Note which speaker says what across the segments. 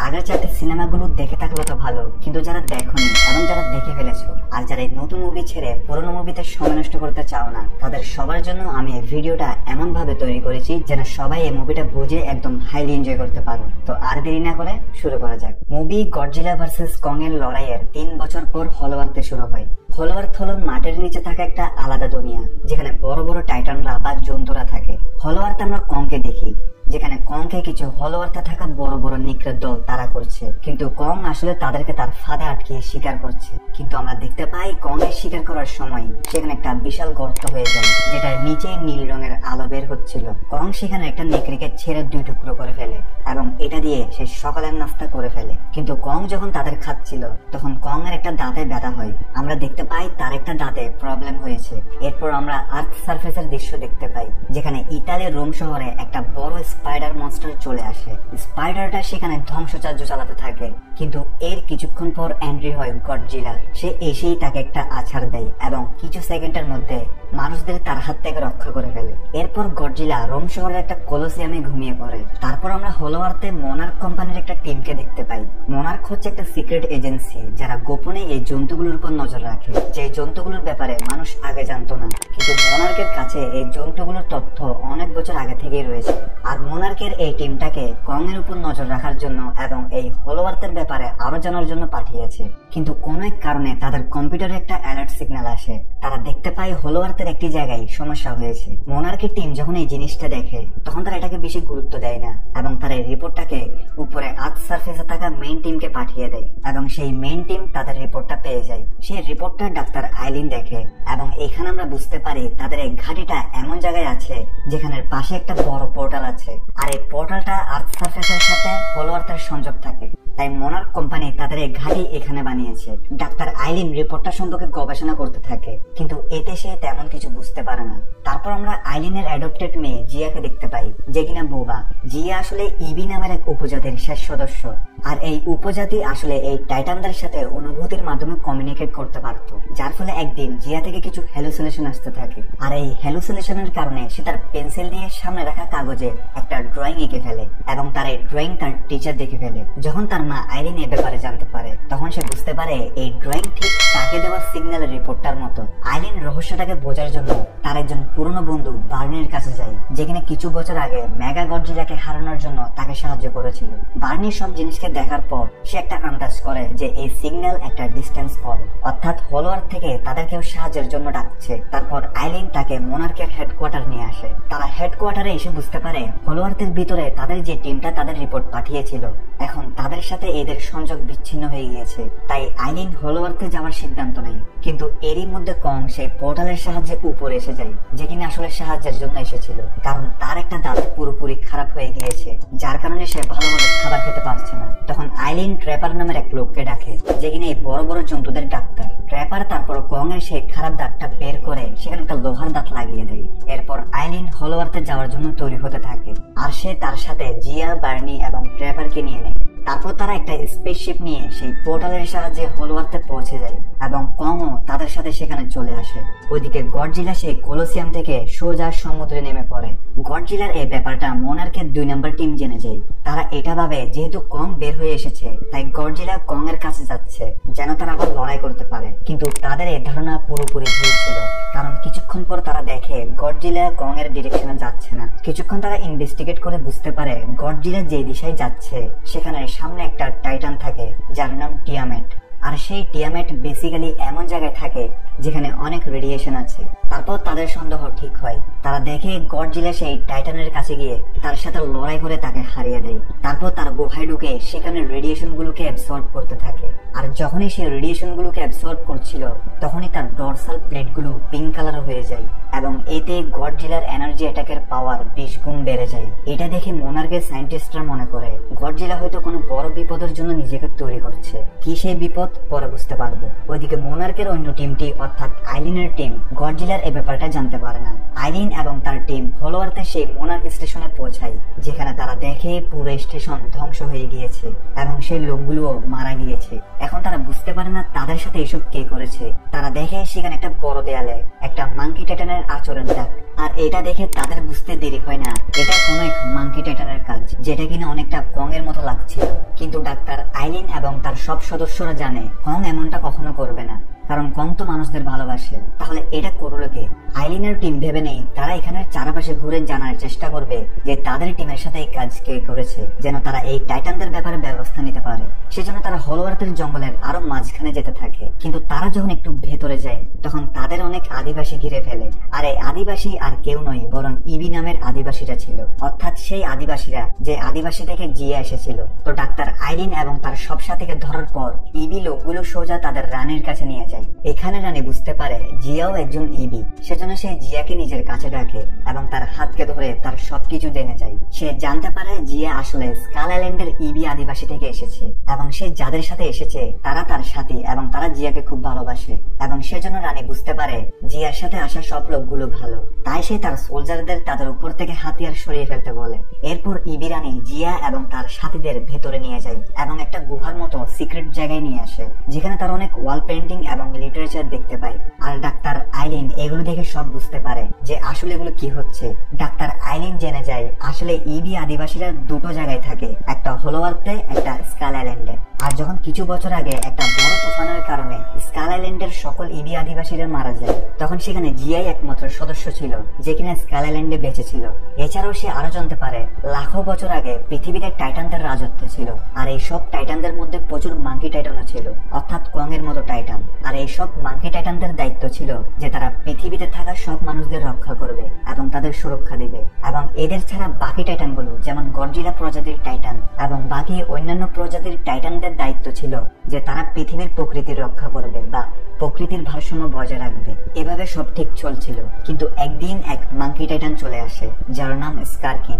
Speaker 1: আগের চারটে সিনেমাগুলো দেখে থাকলে তো ভালো, কিন্তু যারা দেখোনি এবং যারা দেখে ফেলেছো আর যারা এই নতুন মুভি ছেড়ে পুরোনো মুভিতে সময় নষ্ট করতে চাও না, তাদের সবার জন্য আমি এই ভিডিওটা এমন ভাবে তৈরি করেছি যেন সবাই এই মুভিটা বুঝে একদম হাইলি এনজয় করতে পারো। তো আর দেরি না করে শুরু করা যাক। মুভি গডজিলা ভার্সেস কং এর লড়াইয়ের 3 বছর পর হলো আর্থে শুরু হয়। হলো আর্থ হলো মাটির নিচে থাকা একটা আলাদা দুনিয়া, যেখানে বড় বড় টাইটানরা বা জন্তুরা থাকে। হলো আর্থে আমরা কংকে দেখি, যেখানে কংকে কিছু হলো আর্থে থাকা বড় বড় নিগ্রের দল তারা করছে, কিন্তু কং আসলে তাদেরকে তার ফাঁদে আটকে শিকার করছে। কিন্তু আমরা দেখতে পাই কং এর শিকার করার সময় সেখানে একটা বিশাল গর্ত হয়ে যায়, যেটার নিচে নীল রঙের আলো বের হচ্ছিল। কং সেখানে একটা নেকড়েকে ছেড়ে 2 টুকরো করে ফেলে এবং এটা দিয়ে সে সকালের নাস্তা করে ফেলে। কিন্তু কং যখন তাদের খাচ্ছিল তখন কং এর একটা দাঁতে ব্যথা হয়। আমরা দেখতে পাই তার একটা দাঁতে প্রবলেম হয়েছে। এরপর আমরা আর্থ সারফেসের দৃশ্য দেখতে পাই, যেখানে ইতালির রোম শহরে একটা বড় স্পাইডার মনস্টার চলে আসে। স্পাইডারটা সেখানে ধ্বংসযজ্ঞ চালাতে থাকে, কিন্তু এর কিছুক্ষণ পর এন্ট্রি হয় গডজিলা। সে এসেই তাকে একটা আছাড় দেয় এবং কিছু সেকেন্ডের মধ্যে মানুষদের তার হাত থেকে রক্ষা করে ফেলে। এরপর গডজিলা রোম শহরের একটা কলোসিয়ামে ঘুমিয়ে পড়ে। তারপর আমরা হলো আর্থে মোনার্ক কোম্পানির একটা টিমকে দেখতে পাই। মোনার্ক হচ্ছে একটা সিক্রেট এজেন্সি যারা গোপনে এই জন্তুগুলোর উপর নজর রাখে, যে জন্তুগুলোর ব্যাপারে মানুষ আগে জানতো না। কিন্তু মোনার্কের কাছে এই জন্তুগুলোর তথ্য অনেক বছর আগে থেকেই রয়েছে। আর মোনার্কের এই টিমটাকে কং এর উপর নজর রাখার জন্য এবং এই হলো আর্থের ব্যাপারে আরো জানার জন্য পাঠিয়েছে। কিন্তু কোন এক কারণে তাদের কম্পিউটারে একটা অ্যালার্ট সিগন্যাল আসে। তারা দেখতে পায় হলো আর্থের একটি জায়গায় সমস্যা হয়েছে। মোনার্কের টিম যখন এই জিনিসটা দেখে তখন তারা এটাকে বেশি গুরুত্ব দেয় না এবং তারা এই রিপোর্টটাকে উপরে আর্থ সারফেসে থাকা মেইন টিমকে পাঠিয়ে দেয় এবং সেই মেইন টিম তাদের রিপোর্টটা পেয়ে যায়। সেই রিপোর্টটা ডাক্তার আইলিন দেখে এবং এখানে আমরা বুঝতে পারি তাদের এই ঘাঁটিটা এমন জায়গায় আছে যেখানে পাশে একটা বড় পোর্টাল আছে, আর এই পোর্টালটা আর্থ সারফেসের সাথে হলো আর্থের সংযোগ থাকে। তাই মোনার্ক কোম্পানি তাদের এই ঘাঁটি এখানে বানিয়েছে। ডাক্তার আইলিন রিপোর্টটা সম্পর্কে গবেষণা করতে থাকে, কিন্তু এতে সে তেমন কিছু বুঝতে পারে না। তারপর আমরা আইলিনের অ্যাডপ্টেড মেয়ে জিয়াকে দেখতে পাই, যে কিনা বোবা। জিয়া আসলে ইবি নামের এক উপজাতির শেষ সদস্য, আর এই উপজাতি আসলে এই টাইটানদের সাথে অনুভূতির মাধ্যমে কমিউনিকেট করতে পারত, যার ফলে একদিন জিয়া থেকে কিছু হ্যালুসিনেশন আসতে থাকে। আর এই হ্যালুসিনেশনের কারণে সে তার পেন্সিল দিয়ে সামনে রাখা কাগজে একটা ড্রয়িং এঁকে ফেলে এবং তার এই ড্রয়িং তার টিচার দেখে ফেলে। যখন তার মা আইরিন এ ব্যাপারে জানতে পারে তখন সে বুঝতে পারে এই ড্রয়িং ঠিক তাকে দেওয়া সিগন্যালের রিপোর্টটার মতো। আইরিন রহস্যটাকে বোঝার জন্য তার একজন পুরনো বন্ধু বার্নির কাছে যায়, যেখানে কিছু বছর আগে মেগা গডজিলাকে হারানোর জন্য তাকে সাহায্য করেছিল। বার্নি সব জিনিসকে দেখার পর সে একটা আন্দাজ করে যে এই সিগন্যাল একটা ডিস্টেন্স কল, অর্থাৎ হলো আর্থ থেকে তাদের কেউ সাহায্যের জন্য ডাকছে। তারপর আইলিন তাকে মোনার্কের হেডকোয়ার্টার নিয়ে আসে। তারা হেডকোয়ার্টারে এসে বুঝতে পারে হলো আর্থের ভিতরে তাদের যে টিমটা তাদের রিপোর্ট পাঠিয়েছিল এখন তাদের সাথে এদের সংযোগ বিচ্ছিন্ন হয়ে গিয়েছে। তাই আইলিন হলো আর্থে যাওয়ার সিদ্ধান্ত নেয়, কিন্তু এরই মধ্যে কং সেই পোর্টালের সাহায্যে উপরে এসে যায়, যে কিনা আসলে সাহায্যের জন্য এসেছিল, কারণ তার একটা দাঁত পুরোপুরি খারাপ হয়ে গিয়েছে, যার কারণে সে ভালোভাবে খাবার খেতে পারছে না। তখন আইলিন ট্র্যাপার নামের এক লোককে ডাকে, যে কিনা এই বড় বড় জন্তুদের ডাক্তার। ট্র্যাপার তারপর কং এর সেই খারাপ দাঁতটা বের করে সেখানে একটা লোহার দাঁত লাগিয়ে দেয়। এরপর আইলিন হলো আর্থে যাওয়ার জন্য তৈরি হতে থাকে, আর সে তার সাথে জিয়া, বার্নি এবং ট্র্যাপারকে নিয়ে নেয়। তারপর তারা একটা স্পেসশিপ নিয়ে সেই পোর্টালের সাহায্যে হলো আর্থে পৌঁছে যায় এবং কংও তাদের সাথে সেখানে চলে আসে। ওইদিকে গডজিলা সেই কলোসিয়াম থেকে সোজা সমুদ্রে নেমে পড়ে। গডজিলার এই ব্যাপারটা মোনার্কের 2 নম্বর টিম জেনে যায়। তারা এটা ভাবে যেহেতু কং বের হয়ে এসেছে তাই গডজিলা কং এর কাছে যাচ্ছে যেন তারা আবার লড়াই করতে পারে, কিন্তু তাদের এই ধারণা পুরোপুরি ভুল ছিল, কারণ কিছুক্ষণ পর তারা দেখে গডজিলা কং এর ডিরেকশনে যাচ্ছে না। কিছুক্ষণ তারা ইনভেস্টিগেট করে বুঝতে পারে গডজিলা যে দিশায় যাচ্ছে সেখানে সামনে একটা টাইটান থাকে যার নাম টিয়ামেট, আর সেই টিয়ামেট বেসিক্যালি এমন জায়গায় থাকে যেখানে অনেক রেডিয়েশন আছে। তারপর তাদের সন্দেহ ঠিক হয়। তারা দেখে গডজিলা সেই টাইটানের কাছে গিয়ে তার সাথে লড়াই করে তাকে হারিয়ে দেয়। তারপর তার গুহায় ঢুকে সেখানে রেডিয়েশন গুলোকে অ্যাবসর্ব করতে থাকে, আর যখনই সে রেডিয়েশন গুলোকে অ্যাবসর্ব করছিল তখনই তার ডরসাল প্লেট গুলো পিঙ্ক কালার হয়ে যায় এবং এতে গডজিলার এনার্জি অ্যাটাকের পাওয়ার 20 গুণ বেড়ে যায়। এটা দেখে মোনার্কের সায়েন্টিস্টরা মনে করে গডজিলা হয়তো কোনো বড় বিপদের জন্য নিজেকে তৈরি করছে। কি সেই বিপদ পরে বুঝতে পারবো। ওইদিকে মোনার্কের অন্য টিমটি অর্থাৎ আইলিনের টিম গডজিলার এই ব্যাপারটা জানতে পারে না। আইলিন এবং তার টিম হলো আর্থে সেই মোনার্ক স্টেশনে পৌঁছায়, যেখানে তারা দেখে পুরো স্টেশন ধ্বংস হয়ে গিয়েছে এবং সেই লোকগুলোও মারা গিয়েছে। এখন তারা বুঝতে পারে না তাদের সাথে এসব কে করেছে। তারা দেখে সেখানে একটা বড় দেয়ালে একটা মাঙ্কি টাইটানের আচরণ দাগ, আর এটা দেখে তাদের বুঝতে দেরি হয় না এটা কোনো এক মাঙ্কি টাইটানের কাজ, যেটা কিনা অনেকটা কং এর মতো লাগছিল। কিন্তু ডাক্তার আইলিন এবং তার সব সদস্যরা জানে কং এমনটা কখনো করবে না, কারণ কং তো মানুষদের ভালোবাসে। তাহলে এটা করলো কে? আইলিনের টিম ভেবে নেই তারা এখানে চারপাশে ঘুরে জানার চেষ্টা করবে যে তাদের টিমের সাথে এই কাজ কে করেছে, যেন তারা এই টাইটানদের ব্যাপারে ব্যবস্থা নিতে পারে। সেজন্য তারা হলওয়ার্থের জঙ্গলের আরো মাঝখানে যেতে থাকে। কিন্তু তারা যখন একটু ভেতরে যায় তখন তাদের অনেক আদিবাসী ঘিরে ফেলে। আর এই আদিবাসী আর কেউ নয় বরং ইবি নামের আদিবাসীরা ছিল, অর্থাৎ সেই আদিবাসীরা যে আদিবাসী থেকে জিয়া এসেছিল। তো ডাক্তার আইলিন এবং তার সব সাথীকে ধরার পর ইবি লোকগুলো সোজা তাদের রানীর কাছে নিয়ে যায়। এখানে রানী বুঝতে পারে জিয়াও একজন ইবি, সেজন্য সে জিয়াকে নিজের কাছে ডাকে এবং তার হাতকে ধরে তার সবকিছু জেনে যায়। সে জানতে পারে জিয়া আসলে স্কাল আইল্যান্ডের ইবি আদিবাসী থেকে এসেছে এবং সে যাদের সাথে এসেছে তারা তার সাথী এবং তারা জিয়াকে খুব ভালোবাসে। এবং সেজন্য রানী বুঝতে পারে জিয়ার সাথে আসা সব লোকগুলো ভালো, তাই সে তার সোলজারদের তাদের উপর থেকে হাতিয়ার সরিয়ে ফেলতে বলে। এরপর ইবি রানী জিয়া এবং তার সাথীদের ভেতরে নিয়ে যায় এবং একটা গুহার মতো সিক্রেট জায়গায় নিয়ে আসে, যেখানে তার অনেক ওয়াল পেন্টিং এবং লিটারেচার দেখতে পায়। আর ডাক্তার আইলিন এগুলো দেখে সব বুঝতে পারে যে আসলে এগুলো কি হচ্ছে। ডাক্তার আইলিন জেনে যায় আসলে ইবি আদিবাসীরা দুটো জায়গায় থাকে, একটা হলওয়ার্থে, একটা স্কাল আইল্যান্ডে। আর যখন কিছু বছর আগে একটা বড় তুফানের কারণে স্কাল আইল্যান্ডের সকল ইবি আদিবাসীরা মারা যায়, তখন সেখানে জিয়াই একমাত্র সদস্য ছিল যে কিনা স্কাল আইল্যান্ডে বেঁচে ছিল। এছাড়াও সে আরো জানতে পারে লাখো বছর আগে পৃথিবীতে টাইটানদের রাজত্ব ছিল, আর এই সব টাইটানদের মধ্যে প্রচুর মাঙ্কি টাইটানও ছিল, অর্থাৎ কং এর মতো টাইটান। আর এই সব মাঙ্কি টাইটানদের দায়িত্ব ছিল যে তারা পৃথিবীতে থাকা সব মানুষদের রক্ষা করবে এবং তাদের সুরক্ষা দিবে। এবং এদের ছাড়া বাকি টাইটানগুলো যেমন গডজিলা প্রজাতির টাইটান এবং বাকি অন্যান্য প্রজাতির টাইটানদের দায়িত্ব ছিল যে তারা পৃথিবীর প্রকৃতির রক্ষা করবে বা প্রকৃতির ভারসাম্য বজায় রাখবে। এভাবে সব ঠিক চলছিল, কিন্তু একদিন এক মাঙ্কি টাইটান চলে আসে যার নাম স্কার কিং,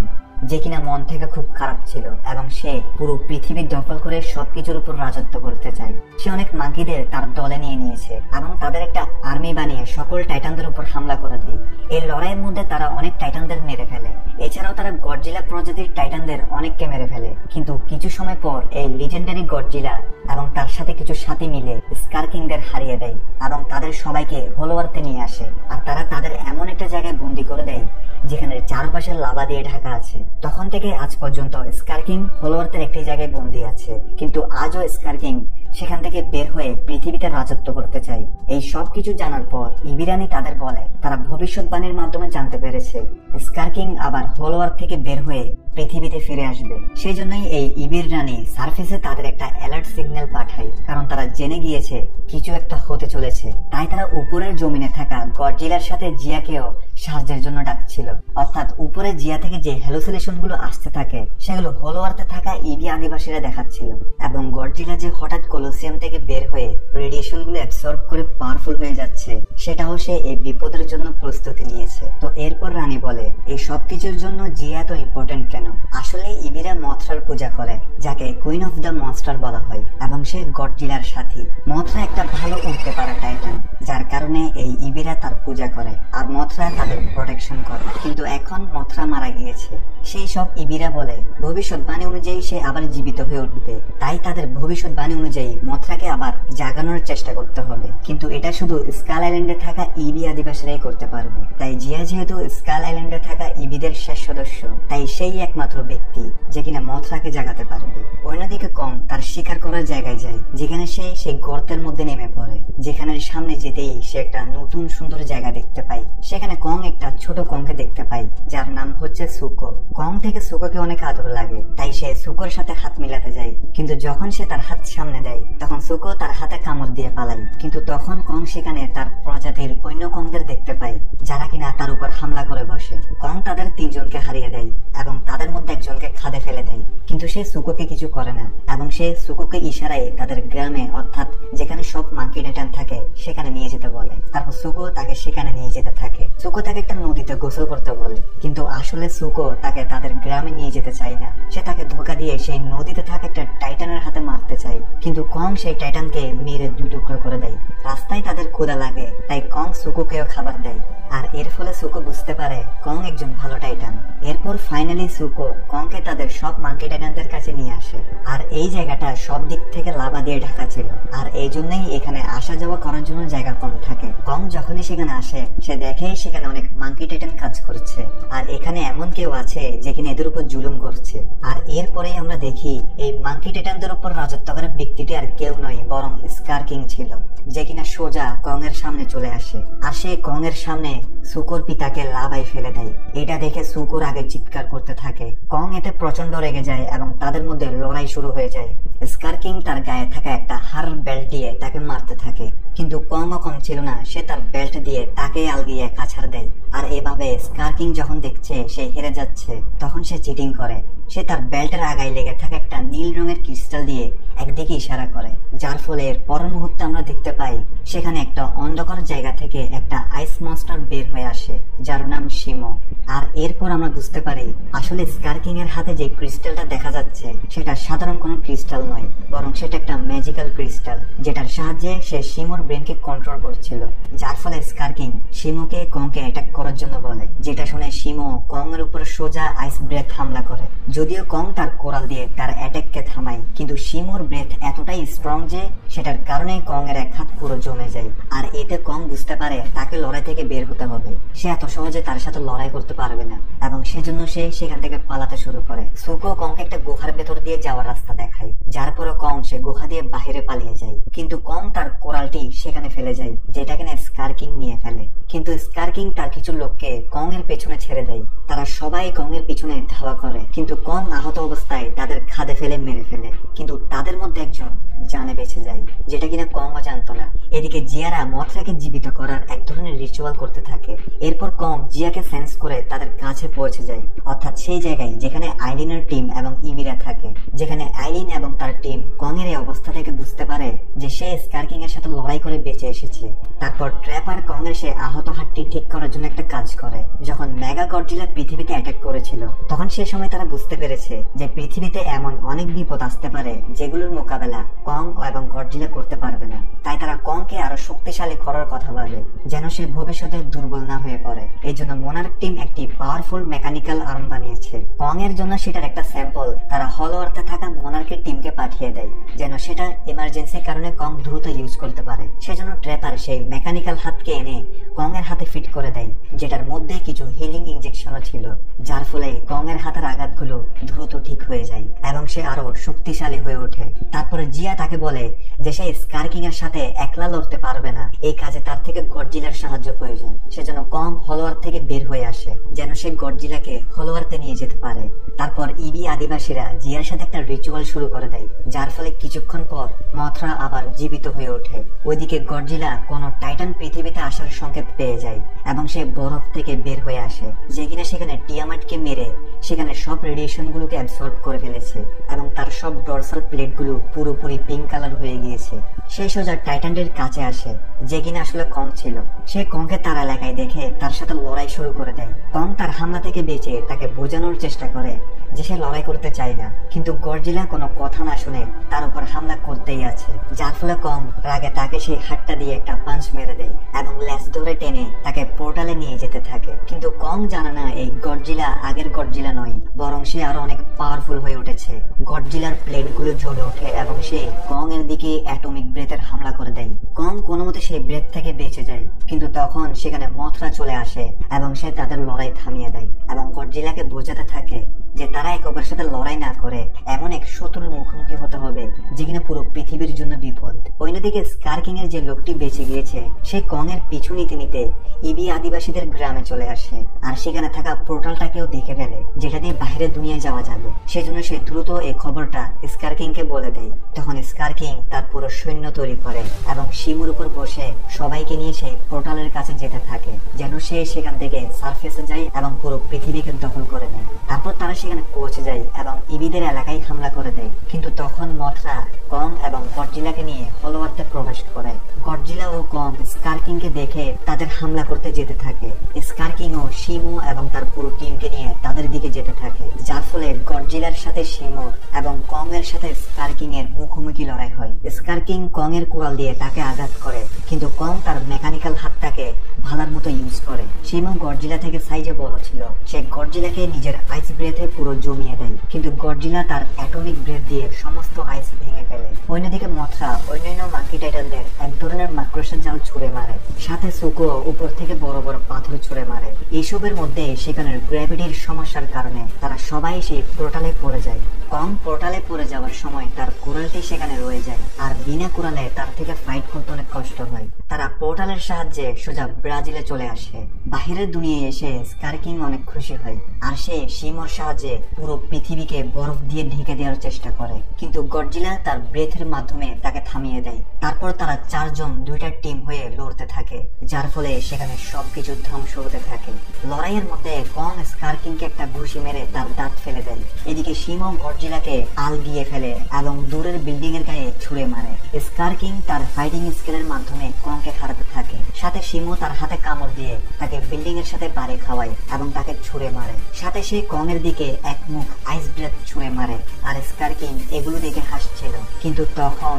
Speaker 1: যে কিনা মন থেকে খুব খারাপ ছিল এবং সে পুরো পৃথিবী দখল করে সবকিছুর উপর রাজত্ব করতে চায়। সে অনেক মাঙ্কিদের তার দলে নিয়ে নিয়েছে এবং তাদের একটা আর্মি বানিয়ে সকল টাইটানদের উপর হামলা করে দেয়। এই লড়াইয়ের মধ্যে তারা অনেক টাইটানদের মেরে ফেলে, এছাড়াও তারা গডজিলা প্রজাতির টাইটানদের অনেককে মেরে ফেলে। কিন্তু কিছু সময় পর এই লিজেন্ডারি গডজিলা এবং তার সাথে কিছু সাথী মিলে স্কার কিংদের হারিয়ে দেয় এবং তাদের সবাইকে হলওয়ার্থে নিয়ে আসে। আর তারা তাদের এমন একটা জায়গায় বন্দি করে দেয় যেখানে চারপাশে লাভা দিয়ে ঢাকা আছে। তখন থেকে আজ পর্যন্ত স্কার কিং হলওয়ার্থের একটি জায়গায় বন্দি আছে, কিন্তু আজও স্কার কিং সেখান থেকে বের হয়ে পৃথিবীতে রাজত্ব করতে চায়। এই সব কিছু জানার পর ইবি রানী তাদের বলে তারা ভবিষ্যৎবাণীর মাধ্যমে জানতে পেরেছে স্কার কিং আবার হলওয়ার্থ থেকে বের হয়ে পৃথিবীতে ফিরে আসবে। সেই জন্যই এই ইবির রানী সার্ফেসে তাদের একটা অ্যালার্ট সিগন্যাল পাঠায়, কারণ তারা জেনে গিয়েছে কিছু একটা হতে চলেছে। তাই তারা উপরের জমিনে থাকা গডজিলার সাথে জিয়াকেও সাহায্যের জন্য ডাকছিল, অর্থাৎ উপরে জিয়া থেকে যে হ্যালুসিনেশন গুলো আসতে থাকে সেগুলো হলওয়ার্থে থাকা ইবি আদিবাসীরা দেখাচ্ছিল। এবং গডজিলা যে হঠাৎ কলোসিয়াম থেকে বের হয়ে রেডিয়েশন গুলো অ্যাবসর্ব করে পাওয়ারফুল হয়ে যাচ্ছে, সেটাও সে এই বিপদের জন্য প্রস্তুতি নিয়েছে। তো এরপর রানী বলে এই সবকিছুর জন্য জিয়া এত ইম্পর্টেন্ট কেন? আসলে ইবিরা মথরার পূজা করে, যাকে কুইন অফ দ্য মনস্টার বলা হয়, এবং সে গডজিলার সাথী। মথরা একটা ভালো উঠতে পারা টাইটান, যার কারণে এই ইবিরা তার পূজা করে আর মথরা তাদের প্রোটেকশন করে। কিন্তু এখন মথরা মারা গিয়েছে, সেই সব ইবিরা বলে ভবিষ্যৎবাণী অনুযায়ী সে আবার জীবিত হয়ে উঠবে, তাই তাদের ভবিষ্যৎবাণী অনুযায়ী মথরাকে আবার জাগানোর চেষ্টা করতে হবে। কিন্তু এটা শুধু স্কাল আইল্যান্ডে থাকা ইবি আদিবাসীরাই করতে পারবে। তাই জিয়া যেহেতু স্কাল আইল্যান্ডে থাকা ইবিদের শেষ সদস্য, তাই সেই একমাত্র ব্যক্তি যে কিনা মথরাকে জাগাতে পারবে। অন্যদিকে কং তার শিকার করার জায়গায় যায়, যেখানে সে সেই গর্তের মধ্যে নেমে পড়ে, যেখানে সামনে যেতেই সে একটা নতুন সুন্দর জায়গা দেখতে পায়। সেখানে কং একটা ছোট কংকে দেখতে পায় যার নাম হচ্ছে সুকো। কং থেকে সুকোকে অনেক আদর লাগে, তাই সে সুকোর সাথে হাত মিলাতে যায়। কিন্তু যখন সে তার হাত সামনে দেয় তখন সুকো তার হাতে কামড় দিয়ে পালায়। কিন্তু তখন কং সেখানে তার প্রজাতির অন্য কংদের দেখতে পায় যারা কিনা তার উপর হামলা করে বসে। কং তাদের তিনজনকে হারিয়ে দেয় এবং তাদের মধ্যে একজনকে খাদে ফেলে দেয়, কিন্তু সে সুকোকে কিছু করে না এবং সে সুকোকে ইশারায় তাদের গ্রামে, অর্থাৎ যেখানে সব মাঙ্কি টাইটান থাকে সেখানে নিয়ে যেতে বলে। তারপর সুকো তাকে সেখানে নিয়ে যেতে থাকে। সুকো তাকে একটা নদীতে গোসল করতে বলে, কিন্তু আসলে সুকো তাকে তাদের গ্রামে নিয়ে যেতে চায় না। সে তাকে ধোকা দিয়ে সেই নদীতে থাকা একটা টাইটানের হাতে মারতে চায়, কিন্তু কং সেই টাইটানকে মেরে দুই টুকরো করে দেয়। রাস্তায় তাদের ক্ষুধা লাগে, তাই কং সুকোকেও খাবার দেয়। আর এর ফলে সুকো বুঝতে পারে কং একজন ভালো টাইটান। এরপর ফাইনালি সুকো কংকে তাদের সব মাঙ্কি টাইটানদের কাছে নিয়ে আসে। আর এই জায়গাটা সব দিক থেকে লাভা দিয়ে ঢাকা ছিল, আর এই জন্যই এখানে আসা যাওয়া করার জন্য জায়গা কম থাকে। কং যখনই সেখানে আসে সে দেখে সেখানে অনেক মাঙ্কি টাইটান কাজ করছে, আর এখানে এমন কেউ আছে যে কিনা এদের উপর জুলুম করছে। আর এরপরেই আমরা দেখি এই মাঙ্কি টাইটানদের উপর রাজত্ব করা ব্যক্তিটি আর কেউ নয় বরং স্কার কিং ছিল, যে কিনা সোজা কং এর সামনে চলে আসে। আর সে কং এর সামনে সুকোর পিতাকে লাভায় ফেলে দেয়। এটা দেখে সুকোর আগে চিৎকার করতে থাকে। কং এতে প্রচন্ড রেগে যায় এবং তাদের মধ্যে লড়াই শুরু হয়ে যায়। স্কার কিং তার গায়ে থাকা একটা হার বেল্ট দিয়ে তাকে মারতে থাকে, কিন্তু কং কম ছিল না, সে তার বেল্ট দিয়ে তাকে আলগিয়ে কাছাড় দেয়। আর এভাবে স্কার কিং যখন দেখছে সে হেরে যাচ্ছে তখন সে চিটিং করে। সে তার বেল্টের আগায় লেগে থাকা একটা নীল রঙের ক্রিস্টাল দিয়ে একদিকে ইশারা করে, যার ফলে এর পরের মুহূর্তে আমরা দেখতে পাই সেখানে একটা অন্ধকার জায়গা থেকে একটা আইস মনস্টার বের হয়ে আসে যার নাম শিমো। আর এরপর আমরা বুঝতে পারি আসলে স্কার কিং এর হাতে যে ক্রিস্টালটা দেখা যাচ্ছে সেটা সাধারণ কোনো ক্রিস্টাল নয়, বরং সেটা একটা ম্যাজিক্যাল ক্রিস্টাল, যেটার সাহায্যে সে শিমোর ব্রেনকে কন্ট্রোল করছিল। যার ফলে স্কার কিং শিমোকে কংকে অ্যাটাক করার জন্য বলে, যেটা শুনে শিমো কং এর উপরে সোজা আইস ব্রেথ হামলা করে। যদিও কং তার কোরাল দিয়ে তার অ্যাটাককে থামায়, কিন্তু শিমোর ব্রেথ এতটাই স্ট্রং যে সেটার কারণে কং এর এক হাত পুরো জমে যায়। আর এতে কং বুঝতে পারে তাকে লড়াই থেকে বের হতে হবে, সে এত সহজে তার সাথে লড়াই করতে পারবে না, এবং সেজন্য সে সেখান থেকে পালাতে শুরু করে। সুকো কংকে একটা গুহার ভেতর দিয়ে যাওয়ার রাস্তা দেখায়, যার পরে কং সে গুহা দিয়ে বাহিরে পালিয়ে যায়। কিন্তু কং তার কোরালটি সেখানে ফেলে যায়, যেটা কিনা স্কার কিং নিয়ে ফেলে। কিন্তু স্কার কিং তার কিছু লোককে কং এর পেছনে ছেড়ে দেয়। তারা সবাই কং এর পিছনে ধাওয়া করে, কিন্তু কং আহত অবস্থায় তাদের খাদে ফেলে মেরে ফেলে। কিন্তু তাদের মধ্যে একজন জানে বেঁচে যায়, যেটা কিনা কং জানতো না। এদিকে জিয়ারা মথরাকে জীবিত করার এক ধরনের রিচুয়াল করতে থাকে। এরপর কং জিয়াকে সেন্স করে তাদের কাছে পৌঁছে যায়, অর্থাৎ সেই জায়গায় যেখানে আইলিনের টিম এবং ইমিরা থাকে। যেখানে আইলিন এবং তার টিম কং এর এই অবস্থা থেকে বুঝতে পারে যে সে স্কার কিং এর সাথে লড়াই করে বেঁচে এসেছে। তারপর ট্র্যাপার কং এর সে আহত হাতটি ঠিক করার জন্য একটা কাজ করে। যখন মেগা গডজিলা পৃথিবীতে অ্যাটাক করেছিল তখন সে সময় তারা বুঝতে পেরেছে যে পৃথিবীতে এমন অনেক বিপদ আসতে পারে যেগুলোর মোকাবেলা কং এবং গডজিলা করতে পারবে না। তাই তারা কংকে আরো শক্তিশালী করার কথা ভাবে, যেন সে ভবিষ্যতে দুর্বল না হয়ে পড়ে। এই জন্য মোনার্ক টিম একটি পাওয়ারফুল মেকানিক্যাল আর্ম বানিয়েছে। কং এর জন্য সেটার একটা স্যাম্পল তারা হলো আর্থে থাকা মোনার্কের টিমকে পাঠিয়ে দেয়, যেন সেটা ইমার্জেন্সির কারণে কং দ্রুত ইউজ করতে পারে। সেজন্য ট্র্যাপার সেই মেকানিক্যাল হাতকে এনে কং এর হাতে ফিট করে দেয়, যেটার মধ্যে কিছু হিলিং ইনজেকশনও ছিল, যার ফলে কং এর হাতের আঘাতগুলো দ্রুত ঠিক হয়ে যায় এবং সে আরো শক্তিশালী হয়ে ওঠে। তারপরে জিয়া তাকে বলে যে সে স্কার কিং এর সাথে একলা লড়তে পারবে না, এই কাজে তার থেকে গডজিলার সাহায্য প্রয়োজন। সেজন্য কং হলোয়ার থেকে বের হয়ে আসে যেন সে গডজিলাকে হলোয়ারতে নিয়ে যেতে পারে। তারপর ইবি আদিবাসীরা জিয়ার সাথে একটা রিচুয়াল শুরু করে দেয়, যার ফলে কিছুক্ষণ পর মথরা আবার জীবিত হয়ে ওঠে। ওইদিকে গডজিলা কোন টাইটান পৃথিবীতে আসার সংকেত পেয়ে যায় এবং সে বরফ থেকে বের হয়ে আসে, যে কিনা সেখানে টিয়ামাটকে মেরে সেখানে সব রেডিয়েশন গুলোকে অ্যাবসর্ব করে ফেলেছে এবং তার সব ডরসাল প্লেট গুলো পুরোপুরি পিঙ্ক কালার হয়ে গিয়েছে। সে সোজা টাইটানদের কাছে আসে, যে কিনা আসলে কং ছিল। সে কংকে তার এলাকায় দেখে তার সাথে লড়াই শুরু করে দেয়। কং তার হামলা থেকে বেঁচে তাকে বোঝানোর চেষ্টা করে যে সে লড়াই করতে চায় না, কিন্তু গডজিলা কোনো কথা না শুনে তার উপর হামলা করতেই আছে, যার ফলে কং রাগে তাকে সেই হাতটা দিয়ে একটা পাঞ্চ মেরে দেয় এবং লেজ ধরে টেনে তাকে পোর্টালে নিয়ে যেতে থাকে। কিন্তু কং জানে না এই গডজিলা আগের গডজিলা নয়, বরং সে আরো অনেক পাওয়ারফুল হয়ে উঠেছে। গডজিলার প্লেট গুলো জ্বলে ওঠে এবং সে কং এর দিকে অ্যাটমিক ব্রেথের হামলা করে দেয়। কং কোনো মতে সেই ব্রেথ থেকে বেঁচে যায়, কিন্তু তখন সেখানে মথরা চলে আসে এবং সে তাদের লড়াই থামিয়ে দেয় এবং গডজিলাকে বোঝাতে থাকে যে তারা একে অপরের সাথে লড়াই না করে এমন এক শত্রুর মুখোমুখি হতে হবে যে কিনা পুরো পৃথিবীর জন্য বিপদ। অন্যদিকে স্কার কিং এর যে লোকটি বেঁচে গিয়েছে সে কং এর পিছু নিতে নিতে ইবি আদিবাসীদের গ্রামে চলে আসে আর সেখানে থাকা পোর্টালটাকেও দেখে ফেলে, যেটা দিয়ে বাইরের দুনিয়ায় যাওয়া যাবে। সেজন্য সে দ্রুত এই খবরটা স্কার কিং কে বলে দেয়। তখন স্কার কিং তার পুরো সৈন্য তৈরি করে এবং শিমুর উপর বসে সবাইকে নিয়ে সে পোর্টালের কাছে যেতে থাকে, যেন সে সেখান থেকে সারফেসে যায় এবং পুরো পৃথিবীকে দখল করে নেয়। তারপর তারা সেখানে পৌঁছে যায় এবং ইবিদের এলাকায় হামলা করে দেয়। কিন্তু তখন মথরা কং এবং গডজিলাকে নিয়ে হলোয়ার্থে প্রবেশ করে। গডজিলা ও কং স্কার কিং কে দেখে তাদের হামলা করতে যেতে থাকে। স্কার কিং ও শিমু এবং তার পুরো টিমকে নিয়ে তাদের দিকে যেতে থাকে, যার ফলে গডজিলার সাথে শিমু এবং কং এর সাথে স্কার কিং এর মুখোমুখি লড়াই হয়। স্কার কিং কং এর কুড়াল দিয়ে তাকে আঘাত করে, কিন্তু কং তার মেকানিক্যাল হাতটাকে ভালার মতো ইউজ করে। শিমো গডজিলা থেকে সাইজে বড় ছিল। সে গডজিলাকে নিজের আইস ব্রেথে পুরো জমিয়ে দেয়, কিন্তু গডজিলা তার অ্যাটমিক ব্রেথ দিয়ে সমস্ত আইস ভেঙে ফেলে। অন্যদিকে মথরা অন্যান্য মাঙ্কি টাইটানদের এক ধরনের মাকড়সার জাল ছুড়ে মারে, সাথে সুকো উপর থেকে বড় বড় পাথর ছুড়ে মারে। এইসবের মধ্যে সেখানের গ্র্যাভিটির সমস্যার কারণে তারা সবাই সেই পোর্টালে পড়ে যায়। কং পোর্টালে পড়ে যাওয়ার সময় তার কোরালটি সেখানে রয়ে যায়, আর বিনা কোরালে তার থেকে ফাইট করতে অনেক কষ্ট হয়। তারা পোর্টালের সাহায্যে সোজা ব্রাজিলে চলে আসে। বাহিরের দুনিয়ায় এসে স্কার কিং অনেক খুশি হয়, আর সে শিমোর সাহায্যে পুরো পৃথিবীকে বরফ দিয়ে ঢেকে দেওয়ার চেষ্টা করে, কিন্তু গডজিলা তার ব্রেথের মাধ্যমে তাকে থামিয়ে দেয়। তারপর তারা চারজন দুইটা টিম হয়ে লড়তে থাকে, যার ফলে সেখানে সবকিছু ধ্বংস হতে থাকে। লড়াইয়ের মধ্যে কং স্কার কিংকে একটা ঘুষি মেরে তার দাঁত ফেলে দেয়। এদিকে শিমো গডজিলাকে আল দিয়ে ফেলে এবং দূরের বিল্ডিং এর গায়ে ছুঁড়ে মারে। স্কার কিং তার ফাইটিং স্কিলের মাধ্যমে কংকে হারাতে থাকে, সাথে শিমো তার হাতে কামড় দিয়ে তাকে বিল্ডিং এর সাথে বাড়ি খাওয়ায় এবং তাকে ছুঁড়ে মারে। সাথে সে কং এর দিকে এক মুখ আইস ব্রেথ ছুঁড়ে মারে, আর স্কার কিং এগুলো দেখে হাসছিল। কিন্তু তখন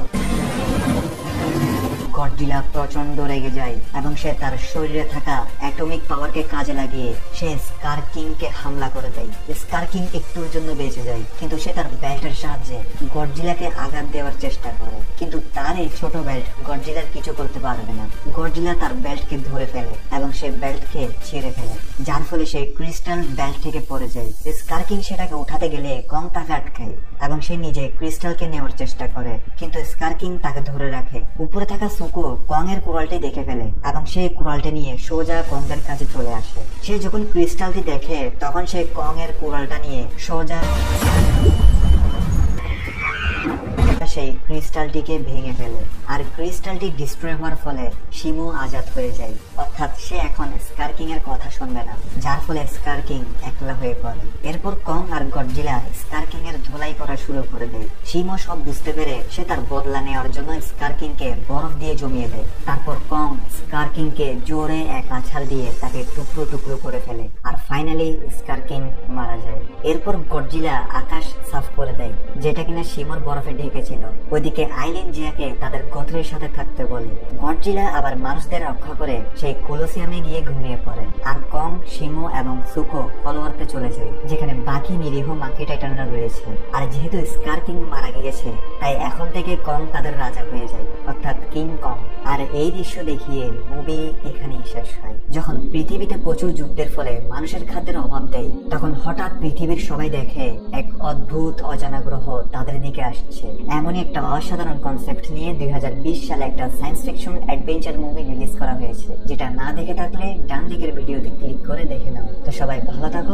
Speaker 1: গডজিলা প্রচন্ড রেগে যায় এবং সে তার শরীরে থাকা অ্যাটমিক পাওয়ারকে কাজে লাগিয়ে সে স্কার কিংকে হামলা করে দেয়। স্কার কিং একটুর জন্য বেঁচে যায়, কিন্তু সে তার বেল্টের সাহায্যে গডজিলাকে আঘাত দেওয়ার চেষ্টা করে, কিন্তু তার এই ছোট বেল্ট গডজিলার কিছু করতে পারবে না। গডজিলা তার বেল্টকে ধরে ফেলে এবং সে বেল্টকে ছিঁড়ে ফেলে, যার ফলে সে ক্রিস্টাল বেল্ট থেকে পড়ে যায়। স্কার কিং সেটাকে উঠাতে গেলে কং তাকে আটকায় এবং সে নিজে ক্রিস্টালকে নেওয়ার চেষ্টা করে, কিন্তু স্কার কিং তাকে ধরে রাখে। উপরে থাকা সুকো কং এর কোরালটি দেখে ফেলে এবং সে কোরালটি নিয়ে সোজা কং এর কাছে চলে আসে। সে যখন ক্রিস্টালটি দেখে তখন সে কং এর কোরালটা নিয়ে সোজা সেই ক্রিস্টালটিকে ভেঙে ফেলে, আর ক্রিস্টালটি ডিস্ট্রয় হওয়ার ফলে শিমো আজাদ হয়ে যায়। অর্থাৎ সে এখন স্কার কিং এর কথা শুনবে না, যার ফলে স্কার কিং একলা হয়ে পড়ে। এরপর কং আর গডজিলা স্কার কিং এর ধোলাই করা শুরু করে দেয়। শিমো সব বুঝতে পেরে সে তার বদলা নেওয়ার জন্য স্কার কিং কে বরফ দিয়ে জমিয়ে দেয়। তারপর কং স্কার কিং কে জোরে এক আছাড় দিয়ে তাকে টুকরো টুকরো করে ফেলে, আর ফাইনালি স্কার কিং মারা যায়। এরপর গডজিলা আকাশ সাফ করে দেয়, যেটা কিনা শিমোর বরফে ঢেকেছিল। ওইদিকে আইলিন জিয়াকে তাদের গোত্রের সাথে থাকতে বলে। গডজিলা আবার মানুষদের রক্ষা করে সেই কোলোসিয়ামে গিয়ে ঘুমিয়ে পড়ে, আর কং, শিমো এবং সুকো ফলোয়ারতে চলে যায়, যেখানে বাকি নিরীহ মাঙ্কি টাইটানরা রয়েছে। আর যেহেতু স্কার কিং মারা গিয়েছে, তাই এখন থেকে কং তাদের রাজা হয়ে যায়, অর্থাৎ কিং কং। আর এই দৃশ্য দেখিয়ে মুভি এখানেই শেষ হয়। যখন পৃথিবীতে প্রচুর যুদ্ধের ফলে মানুষের খাদ্যের অভাব দেয়, তখন হঠাৎ পৃথিবীর সবাই দেখে এক অদ্ভুত অজানা গ্রহ তাদের দিকে আসছে। এমনই একটা অসাধারণ কনসেপ্ট নিয়ে 2020 সালে একটা science fiction adventure movie release করা হয়েছে, যেটা না দেখে থাকলে ডান দিকের ভিডিওতে ক্লিক করে দেখে নাও। তো সবাই ভালো থাকো।